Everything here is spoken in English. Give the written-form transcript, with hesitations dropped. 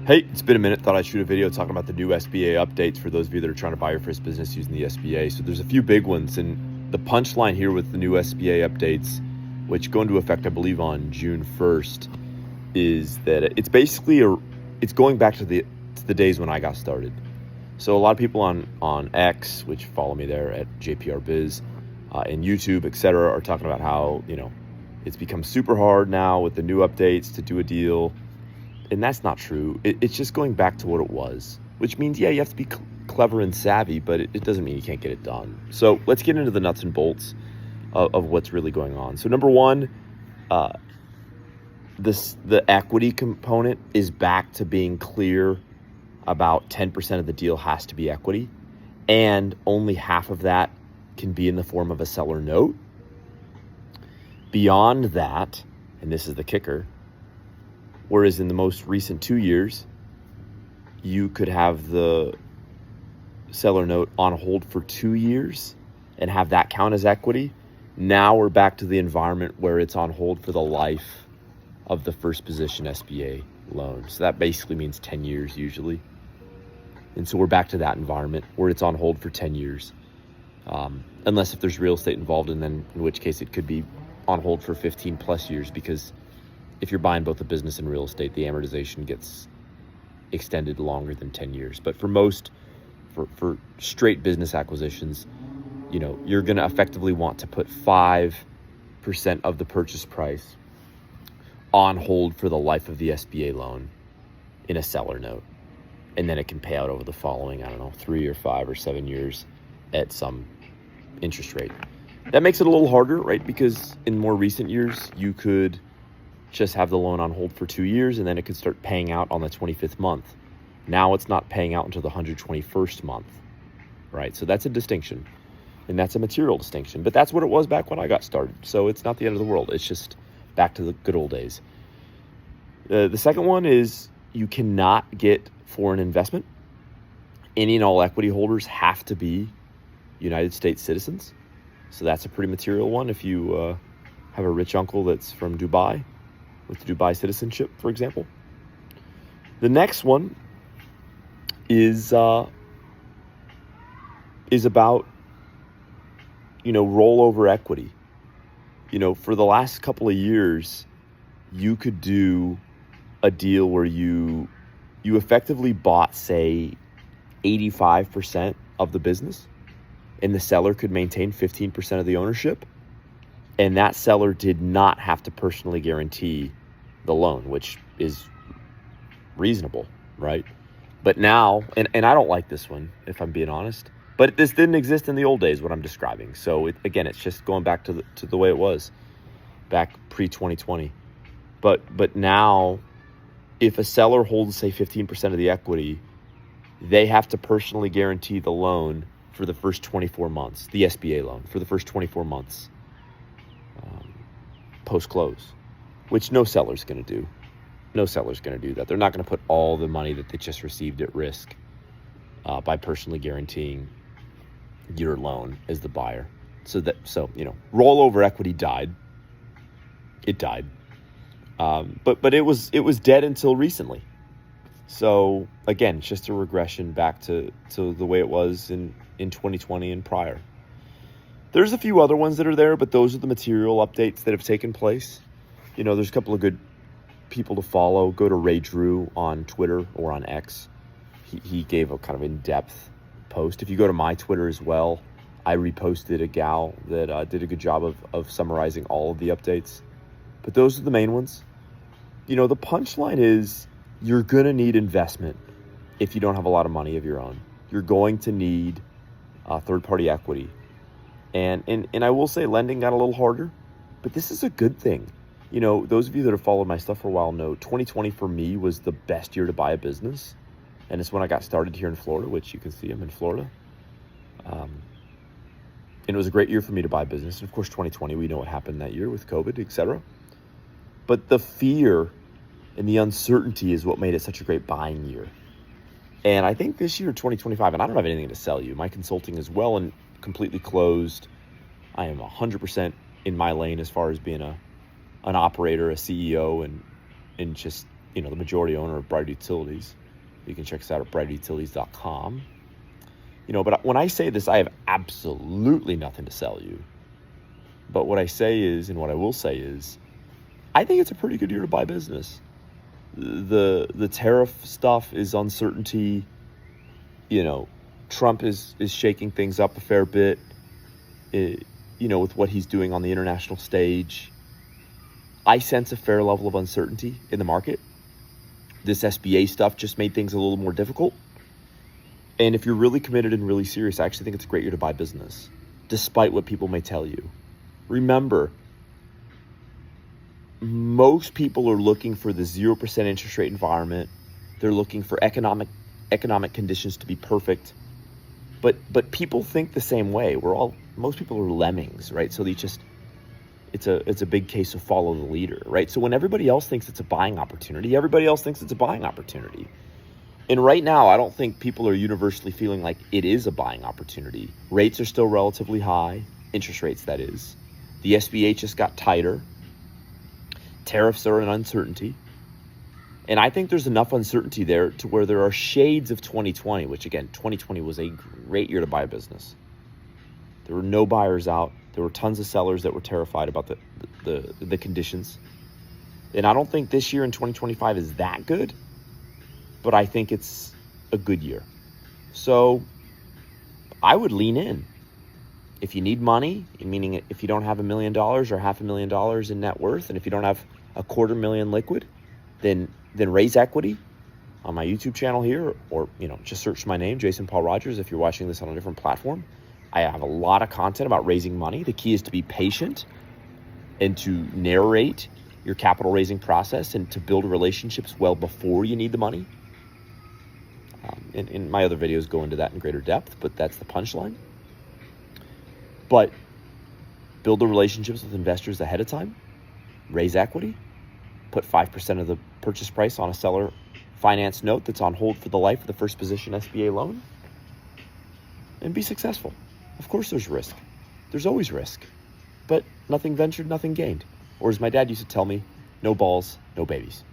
Hey, it's been a minute. Thought I'd shoot a video talking about the new SBA updates for those of you that are trying to buy your first business using the SBA. So there's a few big ones, and the punchline here with the new SBA updates, which go into effect, I believe, on June 1st, is that it's basically it's going back to the days when I got started. So a lot of people on X, which follow me there at JPR Biz, and YouTube, etc., are talking about how it's become super hard now with the new updates to do a deal. And that's not true. It's just going back to what it was, which means, you have to be clever and savvy, but it doesn't mean you can't get it done. So let's get into the nuts and bolts of what's really going on. So number one, the equity component is back to being clear about 10% of the deal has to be equity, and only half of that can be in the form of a seller note. Beyond that, and this is the kicker, whereas in the most recent 2 years, you could have the seller note on hold for 2 years and have that count as equity. Now we're back to the environment where it's on hold for the life of the first position SBA loan. So that basically means 10 years usually. And so we're back to that environment where it's on hold for 10 years. Unless if there's real estate involved, and then in which case it could be on hold for 15 plus years, because if you're buying both a business and real estate, the amortization gets extended longer than 10 years. But for straight business acquisitions, you're going to effectively want to put 5% of the purchase price on hold for the life of the SBA loan in a seller note. And then it can pay out over the following, 3 or 5 or 7 years at some interest rate. That makes it a little harder, right? Because in more recent years, you could just have the loan on hold for 2 years, and then it could start paying out on the 25th month. Now it's not paying out until the 121st month, right? So that's a distinction, and that's a material distinction. But that's what it was back when I got started. So it's not the end of the world. It's just back to the good old days. The second one is you cannot get foreign investment. Any and all equity holders have to be United States citizens. So that's a pretty material one. If you have a rich uncle that's from Dubai, with Dubai citizenship, for example. The next one is about rollover equity. For the last couple of years, you could do a deal where you effectively bought, say, 85% of the business, and the seller could maintain 15% of the ownership. And that seller did not have to personally guarantee the loan, which is reasonable, right? But now, and I don't like this one, if I'm being honest, but this didn't exist in the old days, what I'm describing. So again, it's just going back to the way it was back pre-2020. But now, if a seller holds, say, 15% of the equity, they have to personally guarantee the loan for the first 24 months, the SBA loan, for the first 24 months. Post-close, which no seller's going to do. No seller's going to do that. They're not going to put all the money that they just received at risk by personally guaranteeing your loan as the buyer. So rollover equity died. It died, but it was dead until recently. So again, it's just a regression back to the way it was in 2020 and prior. There's a few other ones that are there, but those are the material updates that have taken place. There's a couple of good people to follow. Go to Ray Drew on Twitter or on X. He gave a kind of in-depth post. If you go to my Twitter as well, I reposted a gal that did a good job of summarizing all of the updates. But those are the main ones. The punchline is you're going to need investment if you don't have a lot of money of your own. You're going to need third-party equity. And I will say lending got a little harder, but this is a good thing. Those of you that have followed my stuff for a while know 2020 for me was the best year to buy a business. And it's when I got started here in Florida, which you can see I'm in Florida. And it was a great year for me to buy a business. And of course, 2020, we know what happened that year with COVID, etc. But the fear and the uncertainty is what made it such a great buying year. And I think this year, 2025, and I don't have anything to sell you. My consulting is well and completely closed. I am 100% in my lane as far as being an operator, a CEO, and just the majority owner of Bright Utilities. You can check us out at brightutilities.com. But when I say this, I have absolutely nothing to sell you. But what I say is, and what I will say is, I think it's a pretty good year to buy business. The tariff stuff is uncertainty. Trump is shaking things up a fair bit, with what he's doing on the international stage. I sense a fair level of uncertainty in the market. This SBA stuff just made things a little more difficult. And if you're really committed and really serious, I actually think it's a great year to buy business, despite what people may tell you. Remember, most people are looking for the 0% interest rate environment. They're looking for economic conditions to be perfect. But people think the same way. Most people are lemmings, right? So it's a big case of follow the leader, right? So when everybody else thinks it's a buying opportunity, everybody else thinks it's a buying opportunity. And right now, I don't think people are universally feeling like it is a buying opportunity. Rates are still relatively high, interest rates, that is. The SBA just got tighter. Tariffs are an uncertainty. And I think there's enough uncertainty there to where there are shades of 2020, which again, 2020 was a great year to buy a business. There were no buyers out. There were tons of sellers that were terrified about the conditions. And I don't think this year in 2025 is that good, but I think it's a good year. So I would lean in. If you need money, meaning if you don't have $1 million or $500,000 in net worth, and if you don't have $250,000 liquid, then raise equity on my YouTube channel here, or just search my name, Jason Paul Rogers, if you're watching this on a different platform. I have a lot of content about raising money. The key is to be patient and to narrate your capital raising process and to build relationships well before you need the money. And my other videos go into that in greater depth, but that's the punchline. But build the relationships with investors ahead of time, raise equity, put 5% of the purchase price on a seller finance note that's on hold for the life of the first position SBA loan, and be successful. Of course there's risk. There's always risk. But nothing ventured, nothing gained. Or as my dad used to tell me, no balls, no babies.